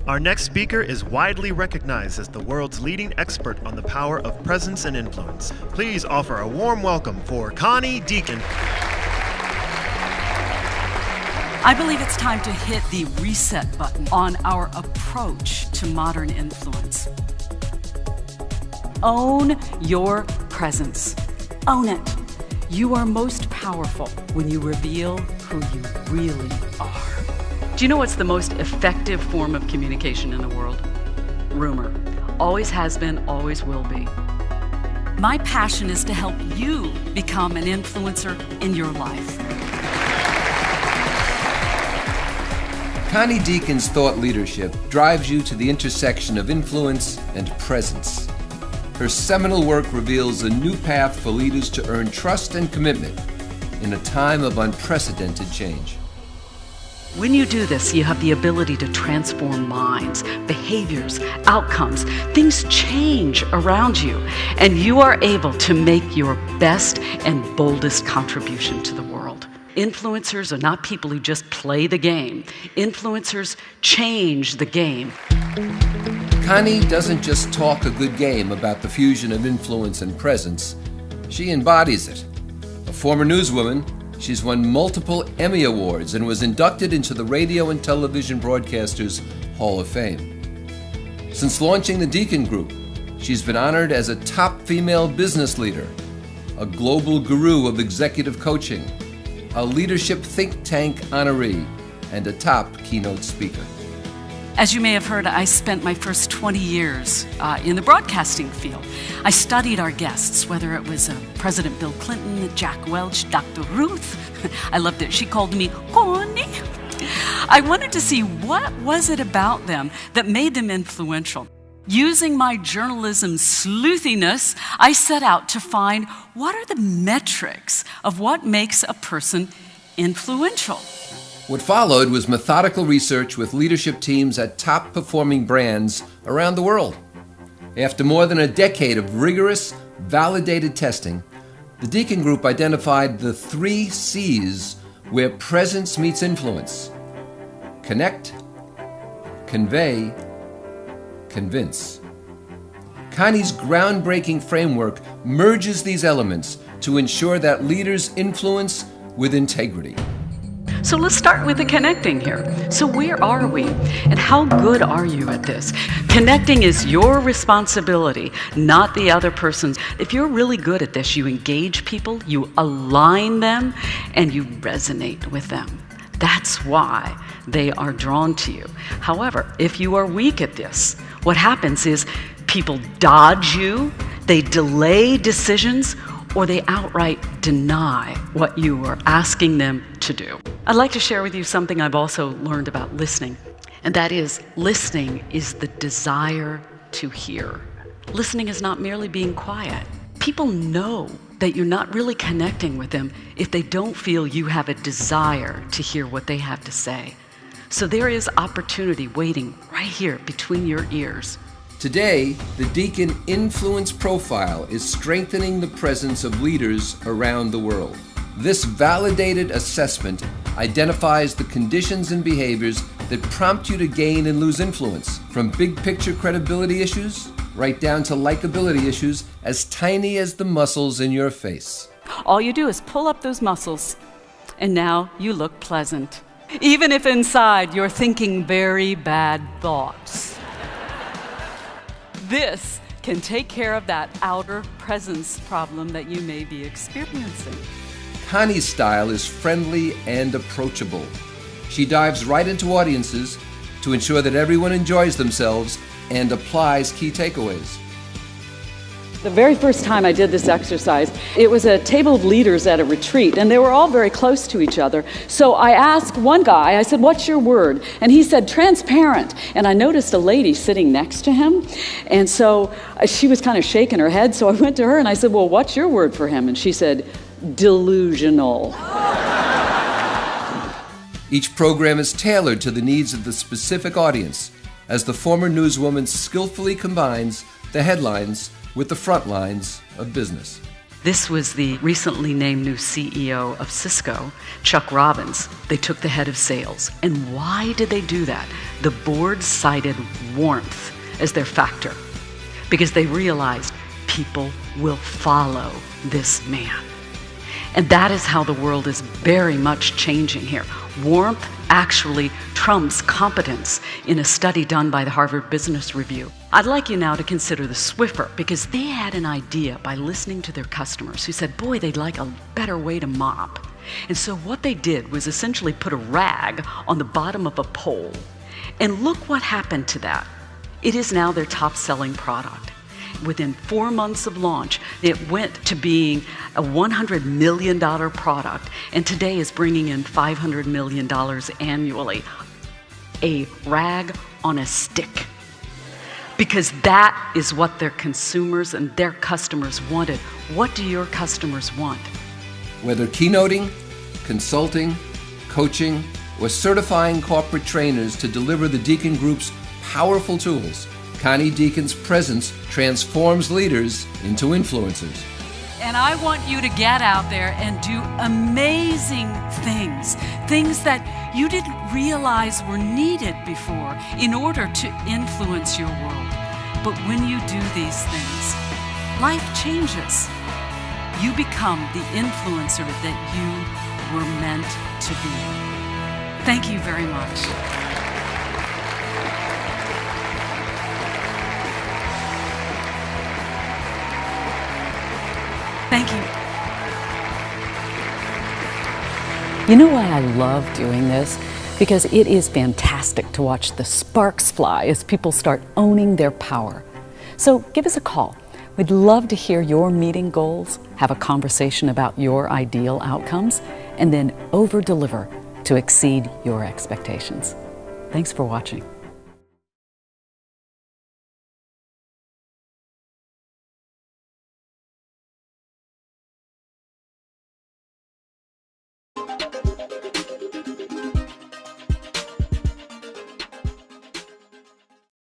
Our next speaker is widely recognized as the world's leading expert on the power of presence and influence. Please offer a warm welcome for Connie Deacon. I believe it's time to hit the reset button on our approach to modern influence. Own your presence. Own it. You are most powerful when you reveal who you really are. Do you know what's the most effective form of communication in the world? Rumor. Always has been, always will be. My passion is to help you become an influencer in your life. Connie Deacon's thought leadership drives you to the intersection of influence and presence. Her seminal work reveals a new path for leaders to earn trust and commitment in a time of unprecedented change. When you do this, you have the ability to transform minds, behaviors, outcomes. Things change around you, and you are able to make your best and boldest contribution to the world. Influencers are not people who just play the game. Influencers change the game. Connie doesn't just talk a good game about the fusion of influence and presence. She embodies it. A former newswoman, she's won multiple Emmy Awards and was inducted into the Radio and Television Broadcasters Hall of Fame. Since launching the Deacon Group, she's been honored as a top female business leader, a global guru of executive coaching, a leadership think tank honoree, and a top keynote speaker. As you may have heard, I spent my first 20 years in the broadcasting field. I studied our guests, whether it was President Bill Clinton, Jack Welch, Dr. Ruth. I loved it. She called me Connie. I wanted to see what was it about them that made them influential. Using my journalism sleuthiness, I set out to find what are the metrics of what makes a person influential. What followed was methodical research with leadership teams at top-performing brands around the world. After more than a decade of rigorous, validated testing, the Deacon Group identified the 3 C's where presence meets influence: connect, convey, convince. Connie's groundbreaking framework merges these elements to ensure that leaders influence with integrity. So let's start with the connecting here. So where are we? And how good are you at this? Connecting is your responsibility, not the other person's. If you're really good at this, you engage people, you align them, and you resonate with them. That's why they are drawn to you. However, if you are weak at this, what happens is people dodge you, they delay decisions, or they outright deny what you are asking them to do. I'd like to share with you something I've also learned about listening, and that is listening is the desire to hear. Listening is not merely being quiet. People know that you're not really connecting with them if they don't feel you have a desire to hear what they have to say. So there is opportunity waiting right here between your ears. Today, the Deacon Influence Profile is strengthening the presence of leaders around the world. This validated assessment identifies the conditions and behaviors that prompt you to gain and lose influence, from big picture credibility issues right down to likability issues as tiny as the muscles in your face. All you do is pull up those muscles, and now you look pleasant, even if inside you're thinking very bad thoughts. This can take care of that outer presence problem that you may be experiencing. Connie's style is friendly and approachable. She dives right into audiences to ensure that everyone enjoys themselves and applies key takeaways. The very first time I did this exercise, it was a table of leaders at a retreat, and they were all very close to each other. So I asked one guy, I said, "What's your word?" And he said, "Transparent." And I noticed a lady sitting next to him, and so she was kind of shaking her head, so I went to her and I said, "Well, what's your word for him?" And she said, "Delusional." Each program is tailored to the needs of the specific audience, as the former newswoman skillfully combines the headlines with the front lines of business. This was the recently named new CEO of Cisco, Chuck Robbins. They took the head of sales. And why did they do that? The board cited warmth as their factor because they realized people will follow this man. And that is how the world is very much changing here. Warmth actually trumps competence in a study done by the Harvard Business Review. I'd like you now to consider the Swiffer, because they had an idea by listening to their customers who said, boy, they'd like a better way to mop. And so what they did was essentially put a rag on the bottom of a pole. And look what happened to that. It is now their top-selling product. Within 4 months of launch, it went to being a $100 million product, and today is bringing in $500 million annually. A rag on a stick. Because that is what their consumers and their customers wanted. What do your customers want? Whether keynoting, consulting, coaching, or certifying corporate trainers to deliver the Deacon Group's powerful tools, Connie Deacon's presence transforms leaders into influencers. And I want you to get out there and do amazing things, things that you didn't realize were needed before in order to influence your world. But when you do these things, life changes. You become the influencer that you were meant to be. Thank you very much. Thank you. You know why I love doing this? Because it is fantastic to watch the sparks fly as people start owning their power. So give us a call. We'd love to hear your meeting goals, have a conversation about your ideal outcomes, and then over-deliver to exceed your expectations. Thanks for watching.